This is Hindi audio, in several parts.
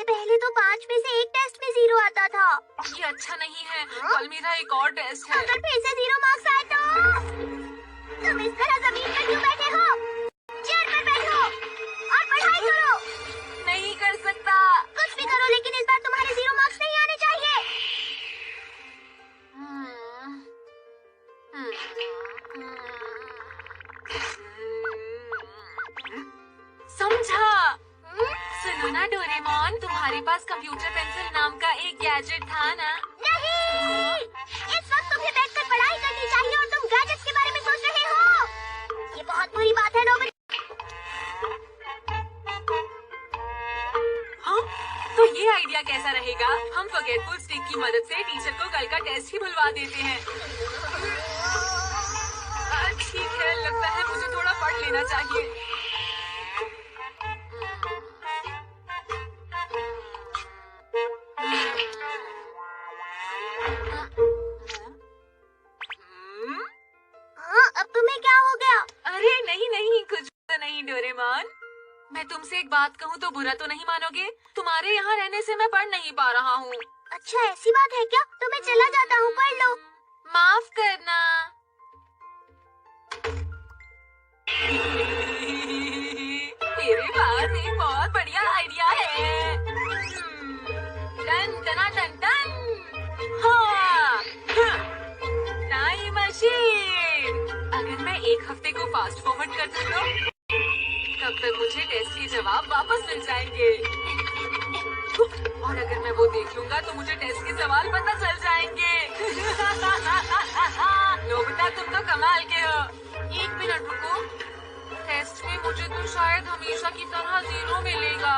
पहले तो 5 में से एक टेस्ट में 0 आता था। ये अच्छा नहीं है। कल मेरा एक और टेस्ट है। अगर फिर से 0 मार्क्स आए तो तुम इस तरह जमीन पर क्यों बैठे हो? चेयर पर बैठो और पढ़ाई करो। नहीं कर सकता। कुछ भी करो, लेकिन इस बार तुम्हारे 0 मार्क्स नहीं आने चाहिए। समझा। सुनो ना डोरेमोन, तुम्हारे पास कंप्यूटर पेंसिल नाम का एक गैजेट था ना? नहीं, इस वक्त तुम्हें बैठकर पढ़ाई करनी चाहिए और तुम गैजेट्स के बारे में सोच रहे हो। ये बहुत बुरी बात है नोबल। हाँ, तो ये आइडिया कैसा रहेगा? हम फॉरगेटफुल स्टिक की मदद से टीचर को कल का टेस्ट ही भुलवा देते हैं। ठीक है, लगता है मुझे थोड़ा पढ़ लेना चाहिए। अब तुम्हें क्या हो गया? अरे नहीं, कुछ नहीं डोरेमोन। मैं तुमसे एक बात कहूँ तो बुरा तो नहीं मानोगे? तुम्हारे यहाँ रहने से मैं पढ़ नहीं पा रहा हूँ। अच्छा, ऐसी बात है क्या? तो मैं चला जाता हूँ, पढ़ लो। माफ करना। मेरे पास एक बहुत बढ़िया आइडिया है। टन टना टन टन। हाँ, टाइम मशीन। अगर मैं एक हफ्ते को फास्ट फॉरवर्ड कर दूँ तो तब तक मुझे टेस्ट के जवाब वापस मिल जाएंगे। और अगर मैं वो देख लूंगा तो मुझे टेस्ट के सवाल पता चल जाएंगे। नोबिता, तुम तो कमाल के हो। 1 मिनट रुको। टेस्ट में मुझे तो शायद हमेशा की तरह 0 मिलेगा।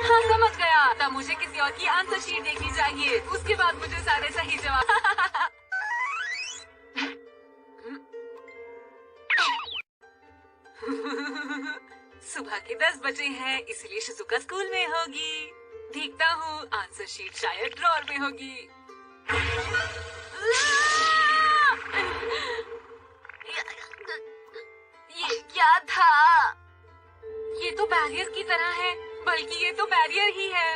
हाँ, समझ गया। तब मुझे किसी और की आंसर शीट देखनी चाहिए। उसके बाद मुझे सारे सही जवाब। सुबह के 10 बजे हैं, इसलिए शिजुका स्कूल में होगी। देखता हूँ, आंसर शीट शायद ड्रॉर में होगी। ये क्या था? ये तो बैरियर की तरह है, बल्कि ये तो बैरियर ही है।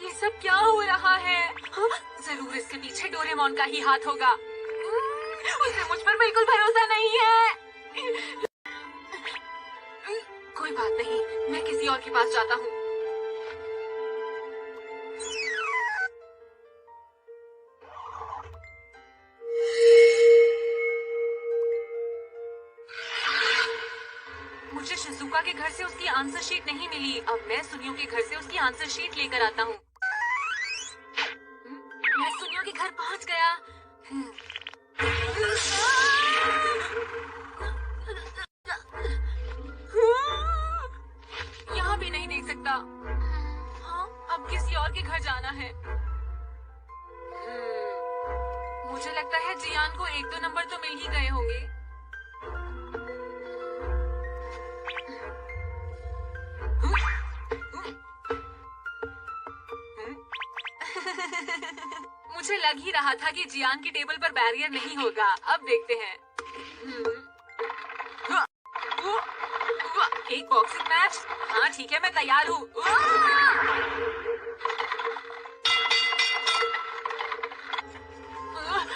ये सब क्या हो रहा है? हाँ, जरूर इसके पीछे डोरेमोन का ही हाथ होगा। उसे मुझ पर बिल्कुल भरोसा नहीं है। कोई बात नहीं, मैं किसी और के पास जाता हूँ। मुझे शिजुका के घर से उसकी आंसर शीट नहीं मिली। अब मैं सुनियो के घर से उसकी आंसर शीट लेकर आता हूँ। मैं सुनियो के घर पहुँच गया। यहाँ भी नहीं देख सकता। हाँ, अब किसी और के घर जाना है। मुझे लगता है जियान को 1-2 नंबर तो मिल ही गए होंगे। मुझे लग ही रहा था कि जियान की टेबल पर बैरियर नहीं होगा। अब देखते हैं। एक बॉक्सिंग मैच। हाँ ठीक है, मैं तैयार हूँ।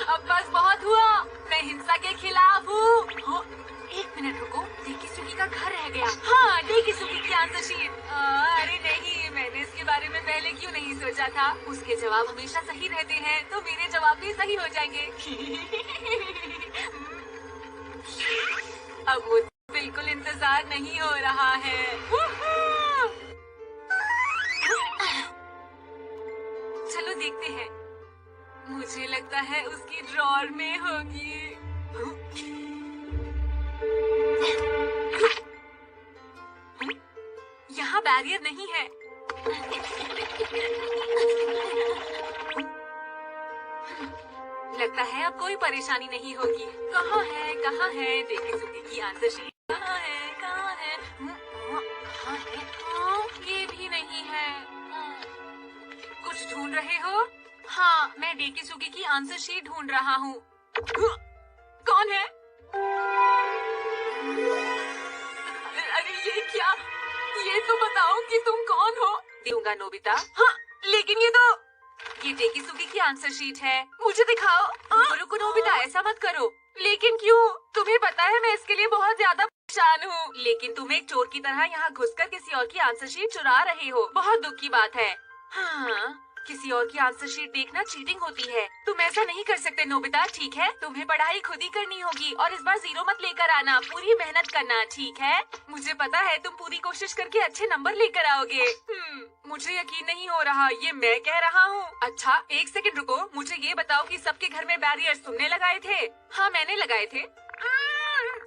अब बस बहुत हुआ। मैं हिंसा के खिलाफ हूँ। 1 मिनट रुको, डेकिसुगी का घर रह गया। हाँ, डेकिसुगी की आंसर शीट। अरे नहीं, मैंने इसके बारे में पहले क्यों नहीं सोचा था? उसके जवाब हमेशा सही रहते हैं, तो मेरे जवाब भी सही हो जाएंगे। अब वो बिल्कुल इंतजार नहीं हो रहा है। चलो देखते हैं। मुझे लगता है उसकी ड्रॉर में होगी। यहाँ बैरियर नहीं है। लगता है अब कोई परेशानी नहीं होगी। कहाँ है डेकिसुगी की आंसर शीट? कहाँ है? कहाँ है? ये भी नहीं है। कुछ ढूंढ रहे हो? हाँ, मैं डेकिसुगी की आंसर शीट ढूंढ रहा हूँ। कौन है? अरे ये क्या? ये तो बताओ कि तुम कौन हो। दूंगा नोबिता। हाँ, लेकिन ये टेकिसुगी की आंसर शीट है, मुझे दिखाओ। रुको नोबिता, ऐसा मत करो। लेकिन क्यों? तुम्हें पता है मैं इसके लिए बहुत ज्यादा परेशान हूँ। लेकिन तुम एक चोर की तरह यहाँ घुसकर किसी और की आंसर शीट चुरा रहे हो, बहुत दुख की बात है। हाँ, किसी और की आंसर शीट देखना चीटिंग होती है। तुम ऐसा नहीं कर सकते नोबिता, ठीक है? तुम्हें पढ़ाई खुद ही करनी होगी और इस बार 0 मत लेकर आना, पूरी मेहनत करना, ठीक है? मुझे पता है तुम पूरी कोशिश करके अच्छे नंबर लेकर आओगे। मुझे यकीन नहीं हो रहा, ये मैं कह रहा हूँ। अच्छा, 1 सेकंड रुको, मुझे ये बताओ कि सबके घर में बैरियर्स तुमने लगाए थे? हाँ, मैंने लगाए थे।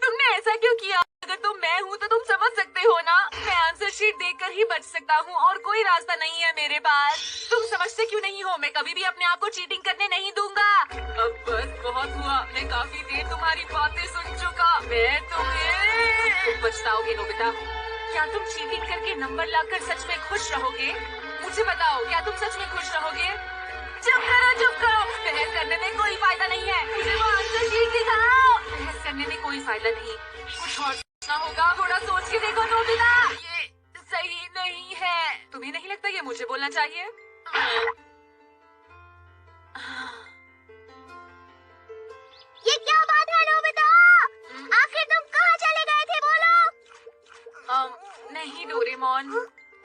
तुमने ऐसा क्यों किया? अगर तुम मैं हूँ तो तुम समझ सकते हो ना। मैं आंसर शीट देखकर ही बच सकता हूँ और कोई रास्ता नहीं है मेरे पास। तुम समझते क्यों नहीं हो? मैं कभी भी अपने आप को चीटिंग करने नहीं दूंगा। अब बस बहुत हुआ, मैं काफी देर तुम्हारी बातें सुन चुका। मैं तुम्हें पछताओगे नोबिता। क्या तुम चीटिंग करके नंबर लाकर सच में खुश रहोगे? मुझे बताओ, क्या तुम सच में खुश रहोगे? चुप करो, चुप करो। बहस करने में कोई फायदा नहीं है, मुझे वो आंसर शीट दिखाओ। बहस करने में कोई फायदा नहीं, कुछ और सोचना होगा। थोड़ा सोच के देखो नोबिता, ये सही नहीं है। तुम्हें नहीं लगता ये मुझे बोलना चाहिए? ये क्या बात है नोबिता? आखिर तुम कहाँ चले गए थे, बोलो। नहीं डोरेमोन।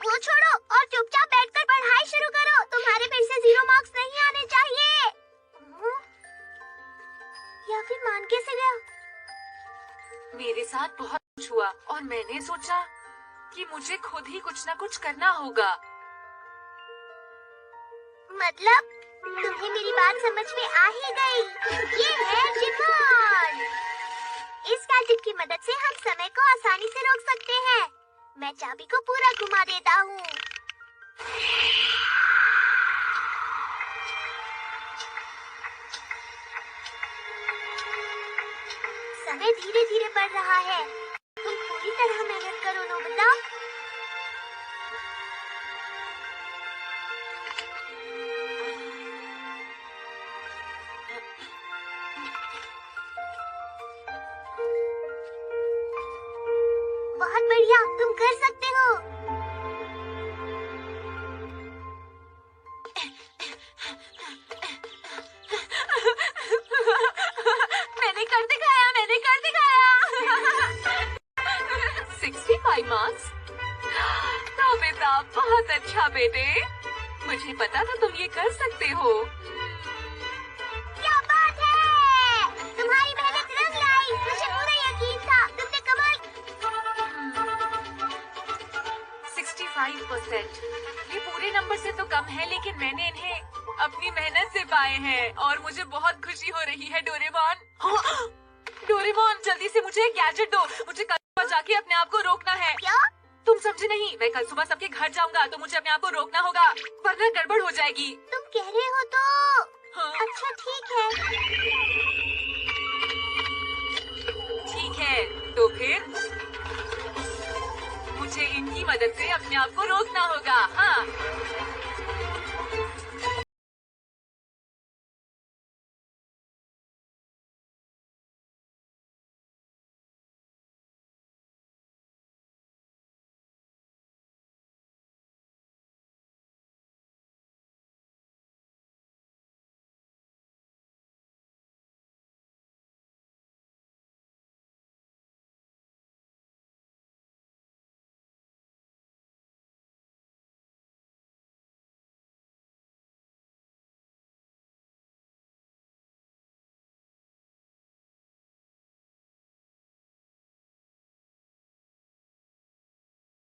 वो छोड़ो और चुपचाप बैठकर पढ़ाई शुरू करो। तुम्हारे फिर से 0 मार्क्स नहीं आने चाहिए। या फिर मान कैसे गया? मेरे साथ बहुत कुछ हुआ और मैंने सोचा कि मुझे खुद ही कुछ न कुछ करना होगा। मतलब तुम्हें मेरी बात समझ में आ ही गई। ये है जिमोन। इस गैजेट की मदद से हम समय को आसानी से रोक सकते हैं। मैं चाबी को पूरा घुमा देता हूँ। समय धीरे धीरे बढ़ रहा है। तुम पूरी तरह मेहनत करो नोबिता। बहुत बढ़िया, तुम कर सकते हो। मैंने कर दिखाया, मैंने कर दिखाया। 65 मार्क्स। नोबिता, बहुत अच्छा बेटे। मुझे पता था तुम ये कर सकते हो। क्या बात है! तुम्हारी मेहनत रंग लाई। मुझे पूरा यकीन था। तुमने कमाल। 65%। ये पूरे नंबर से तो कम है, लेकिन मैंने इन्हें अपनी मेहनत से पाए हैं और मुझे बहुत खुशी हो रही है डोरेमोन। डोरेमोन, जल्दी से मुझे एक गैजेट दो। मुझे कल सुबह जाके अपने आप को रोकना है। क्या? तुम समझे नहीं? मैं कल सुबह सबके घर जाऊंगा तो मुझे अपने आप को रोकना होगा, वरना गड़बड़ हो जाएगी। तुम कह रहे हो तो हाँ। अच्छा ठीक है। ठीक है, तो फिर मुझे इनकी मदद से अपने आप को रोकना होगा। हाँ,